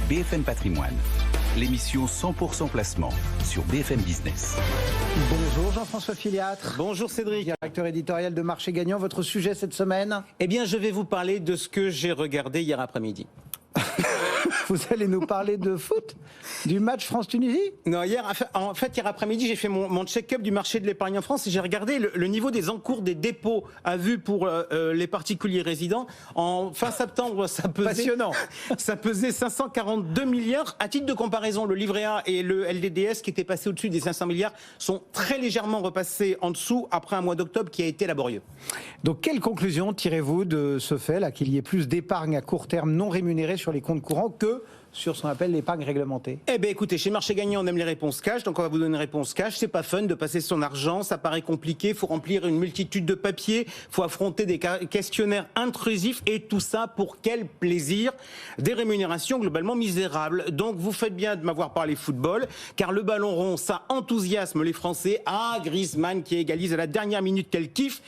BFM Patrimoine, l'émission 100% placement sur BFM Business. Bonjour Jean-François Filiatre. Bonjour Cédric. Directeur éditorial de Marché Gagnant. Votre sujet cette semaine ? Eh bien, je vais vous parler de ce que j'ai regardé hier après-midi. Vous allez nous parler de foot ? Du match France-Tunisie ? Non, hier après-midi, j'ai fait mon check-up du marché de l'épargne en France et j'ai regardé le niveau des encours des dépôts à vue pour les particuliers résidents. En fin septembre, ça pesait 542 milliards. À titre de comparaison, le livret A et le LDDS, qui étaient passés au-dessus des 500 milliards, sont très légèrement repassés en dessous après un mois d'octobre qui a été laborieux. Donc, quelle conclusion tirez-vous de ce fait, là, qu'il y ait plus d'épargne à court terme non rémunérée sur les comptes courants que sur ce qu'on appelle l'épargne réglementée? Eh bien écoutez, chez Marché Gagnant, on aime les réponses cash, donc on va vous donner une réponse cash. C'est pas fun de passer son argent, ça paraît compliqué, il faut remplir une multitude de papiers, il faut affronter des questionnaires intrusifs et tout ça pour quel plaisir? Des rémunérations globalement misérables. Donc vous faites bien de m'avoir parlé football, car le ballon rond, ça enthousiasme les Français. Ah, Griezmann qui égalise à la dernière minute, quel kiff!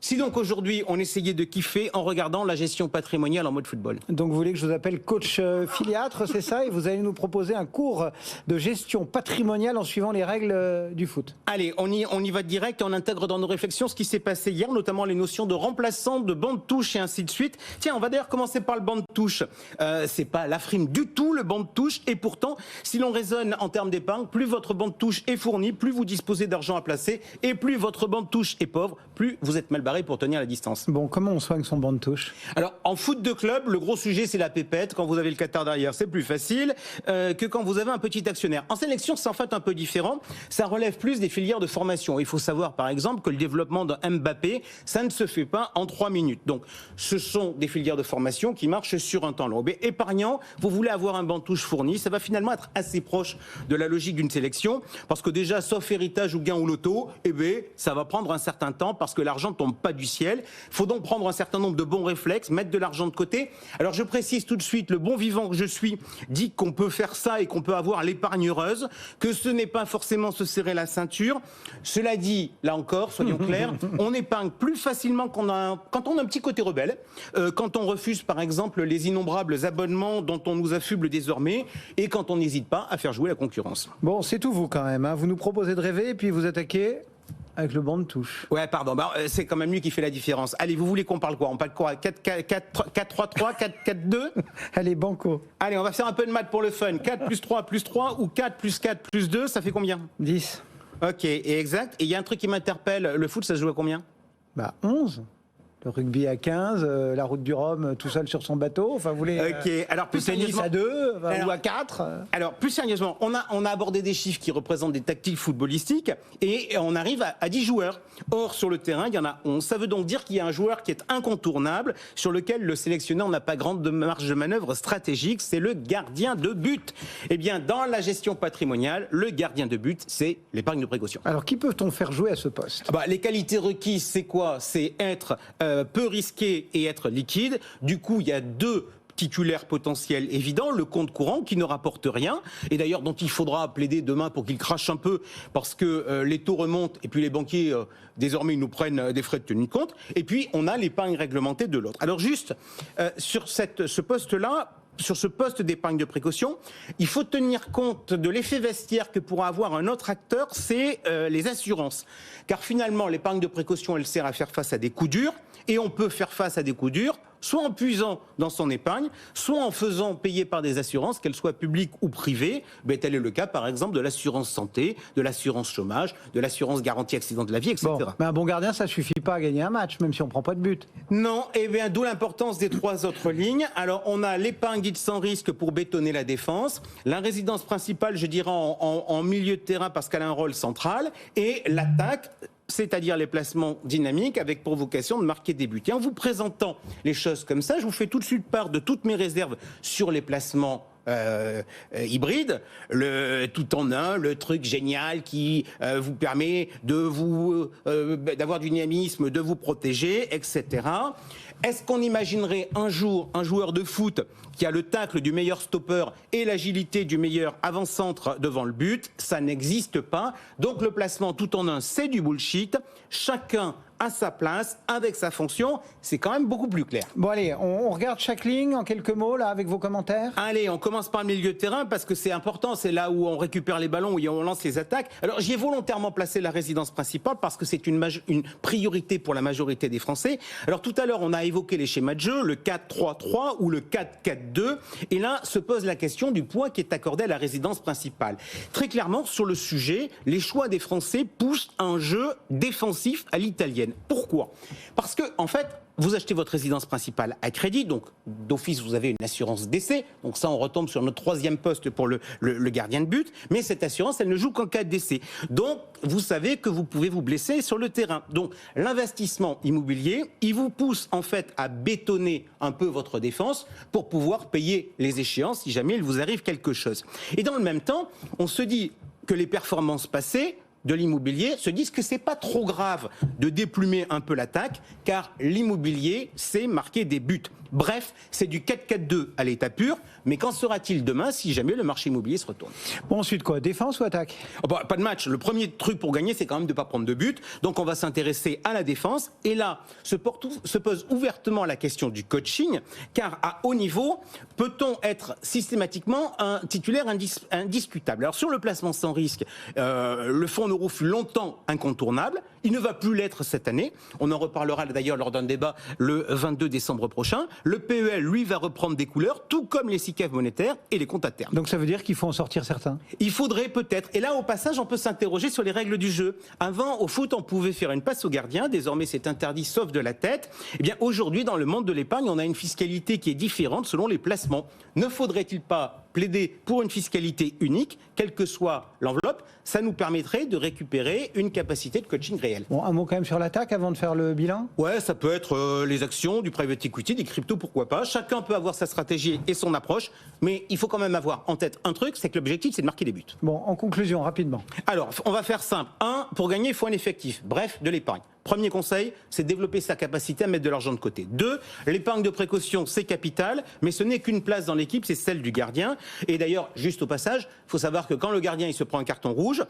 Si donc aujourd'hui on essayait de kiffer en regardant la gestion patrimoniale en mode football. Donc vous voulez que je vous appelle coach Filiatre, c'est ça? Et vous allez nous proposer un cours de gestion patrimoniale en suivant les règles du foot. Allez, on y va direct et on intègre dans nos réflexions ce qui s'est passé hier, notamment les notions de remplaçant, de banc de touche et ainsi de suite. Tiens, on va d'ailleurs commencer par le banc de touche. C'est pas la frime du tout, le banc de touche. Et pourtant, si l'on raisonne en termes d'épargne, plus votre banc de touche est fourni, plus vous disposez d'argent à placer, et plus votre banc de touche est pauvre, plus vous êtes mal pour tenir la distance. Bon, comment on soigne son banc de touche? Alors, en foot de club, le gros sujet, c'est la pépette. Quand vous avez le Qatar derrière, c'est plus facile que quand vous avez un petit actionnaire. En sélection, c'est en fait un peu différent. Ça relève plus des filières de formation. Il faut savoir, par exemple, que le développement d'un Mbappé, ça ne se fait pas en 3 minutes. Donc, ce sont des filières de formation qui marchent sur un temps long. Mais épargnant, vous voulez avoir un banc de touche fourni, ça va finalement être assez proche de la logique d'une sélection, parce que déjà, sauf héritage ou gain ou loto, eh bien, ça va prendre un certain temps, parce que l'argent ne tombe pas du ciel. Il faut donc prendre un certain nombre de bons réflexes, mettre de l'argent de côté. Alors je précise tout de suite, le bon vivant que je suis dit qu'on peut faire ça et qu'on peut avoir l'épargne heureuse, que ce n'est pas forcément se serrer la ceinture. Cela dit, là encore, soyons clairs, on épargne plus facilement quand on a un petit côté rebelle, quand on refuse par exemple les innombrables abonnements dont on nous affuble désormais et quand on n'hésite pas à faire jouer la concurrence. Bon, c'est tout vous quand même, hein. Vous nous proposez de rêver et puis vous attaquez avec le banc de touche. Ouais, pardon. C'est quand même lui qui fait la différence. Allez, vous voulez qu'on parle quoi? On parle quoi? 4-3-3, 4-4-2? Allez, banco. Allez, on va faire un peu de maths pour le fun. 4 plus 3 plus 3 ou 4 plus 4 plus 2, ça fait combien? 10. Ok, et exact. Et il y a un truc qui m'interpelle. Le foot, ça se joue à combien? 11. Le rugby à 15, la route du Rhum tout seul sur son bateau. Enfin, vous voulez alors plus tennis à 2 ou à 4 Alors plus sérieusement, on a abordé des chiffres qui représentent des tactiques footballistiques et on arrive à 10 joueurs. Or, sur le terrain, il y en a 11. Ça veut donc dire qu'il y a un joueur qui est incontournable, sur lequel le sélectionneur n'a pas grande marge de manœuvre stratégique, c'est le gardien de but. Eh bien, dans la gestion patrimoniale, le gardien de but, c'est l'épargne de précaution. Alors, qui peut-on faire jouer à ce poste? Les qualités requises, c'est quoi? C'est être peu risqué et être liquide. Du coup, il y a 2 titulaires potentiels évidents, le compte courant qui ne rapporte rien et d'ailleurs dont il faudra plaider demain pour qu'il crache un peu parce que les taux remontent et puis les banquiers désormais ils nous prennent des frais de tenue de compte et puis on a l'épargne réglementée de l'autre. Alors juste sur ce poste-là, sur ce poste d'épargne de précaution, il faut tenir compte de l'effet vestiaire que pourra avoir un autre acteur, c'est les assurances. Car finalement, l'épargne de précaution, elle sert à faire face à des coups durs, et on peut faire face à des coups durs, soit en puisant dans son épargne, soit en faisant payer par des assurances, qu'elles soient publiques ou privées. Tel est le cas, par exemple, de l'assurance santé, de l'assurance chômage, de l'assurance garantie accident de la vie, etc. Bon, mais un bon gardien, ça suffit pas à gagner un match, même si on prend pas de but. Non, et bien d'où l'importance des 3 autres lignes. Alors, on a l'épargne dite sans risque pour bétonner la défense, la résidence principale, je dirais, en milieu de terrain parce qu'elle a un rôle central, et l'attaque, c'est-à-dire les placements dynamiques avec pour vocation de marquer des buts. Et en vous présentant les choses comme ça, je vous fais tout de suite part de toutes mes réserves sur les placements hybrides, le tout en un, le truc génial qui vous permet d'avoir du dynamisme, de vous protéger, etc. Est-ce qu'on imaginerait un jour un joueur de foot qui a le tacle du meilleur stopper et l'agilité du meilleur avant-centre devant le but? Ça n'existe pas. Donc le placement tout en un, c'est du bullshit. Chacun à sa place, avec sa fonction. C'est quand même beaucoup plus clair. Bon allez, on regarde chaque ligne en quelques mots là avec vos commentaires. Allez, on commence par le milieu de terrain parce que c'est important, c'est là où on récupère les ballons, où on lance les attaques. Alors j'y ai volontairement placé la résidence principale parce que c'est une priorité pour la majorité des Français. Alors tout à l'heure, on a évoqué les schémas de jeu, le 4-3-3 ou le 4-4-2. Et là, se pose la question du poids qui est accordé à la résidence principale. Très clairement, sur le sujet, les choix des Français poussent un jeu défensif à l'italienne. Pourquoi ? Parce que, en fait, vous achetez votre résidence principale à crédit, donc d'office vous avez une assurance décès, donc ça on retombe sur notre troisième poste pour le gardien de but, mais cette assurance elle ne joue qu'en cas de décès. Donc vous savez que vous pouvez vous blesser sur le terrain. Donc l'investissement immobilier, il vous pousse en fait à bétonner un peu votre défense pour pouvoir payer les échéances si jamais il vous arrive quelque chose. Et dans le même temps, on se dit que les performances passées de l'immobilier se disent que c'est pas trop grave de déplumer un peu l'attaque, car l'immobilier, c'est marquer des buts. Bref, c'est du 4-4-2 à l'état pur, mais qu'en sera-t-il demain si jamais le marché immobilier se retourne ? Bon, ensuite quoi, défense ou attaque ? Pas de match. Le premier truc pour gagner, c'est quand même de ne pas prendre de but. Donc on va s'intéresser à la défense. Et là, se pose ouvertement la question du coaching, car à haut niveau, peut-on être systématiquement un titulaire indiscutable ? Alors sur le placement sans risque, le fonds euro fut longtemps incontournable. Il ne va plus l'être cette année. On en reparlera d'ailleurs lors d'un débat le 22 décembre prochain. Le PEL, lui, va reprendre des couleurs, tout comme les SICAV monétaires et les comptes à terme. Donc ça veut dire qu'il faut en sortir certains ? Il faudrait peut-être. Et là, au passage, on peut s'interroger sur les règles du jeu. Avant, au foot, on pouvait faire une passe au gardien. Désormais, c'est interdit, sauf de la tête. Eh bien, aujourd'hui, dans le monde de l'épargne, on a une fiscalité qui est différente selon les placements. Ne faudrait-il pas plaider pour une fiscalité unique, quelle que soit l'enveloppe ? Ça nous permettrait de récupérer une capacité de coaching réelle. Bon, un mot quand même sur l'attaque avant de faire le bilan ? Ouais, ça peut être les actions, du private equity, des cryptos, pourquoi pas. Chacun peut avoir sa stratégie et son approche, mais il faut quand même avoir en tête un truc, c'est que l'objectif, c'est de marquer des buts. Bon, en conclusion, rapidement. Alors, on va faire simple. Pour gagner, il faut un effectif. Bref, de l'épargne. Premier conseil, c'est développer sa capacité à mettre de l'argent de côté. 2, l'épargne de précaution, c'est capital, mais ce n'est qu'une place dans l'équipe, c'est celle du gardien. Et d'ailleurs, juste au passage, il faut savoir que quand le gardien il se prend un carton rouge,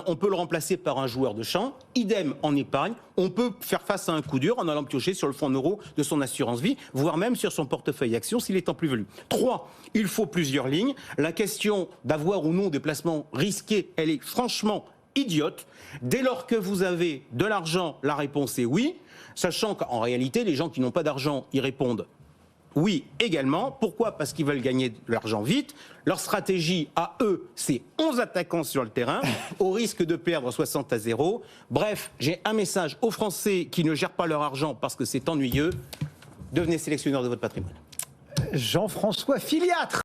on peut le remplacer par un joueur de champ. Idem en épargne, on peut faire face à un coup dur en allant piocher sur le fonds euro de son assurance vie, voire même sur son portefeuille actions s'il est en plus-value. 3, il faut plusieurs lignes. La question d'avoir ou non des placements risqués, elle est franchement idiote. Dès lors que vous avez de l'argent, la réponse est oui, sachant qu'en réalité, les gens qui n'ont pas d'argent, ils répondent oui également. Pourquoi ? Parce qu'ils veulent gagner de l'argent vite. Leur stratégie à eux, c'est 11 attaquants sur le terrain, au risque de perdre 60-0. Bref, j'ai un message aux Français qui ne gèrent pas leur argent parce que c'est ennuyeux. Devenez sélectionneur de votre patrimoine. Jean-François Filiatre.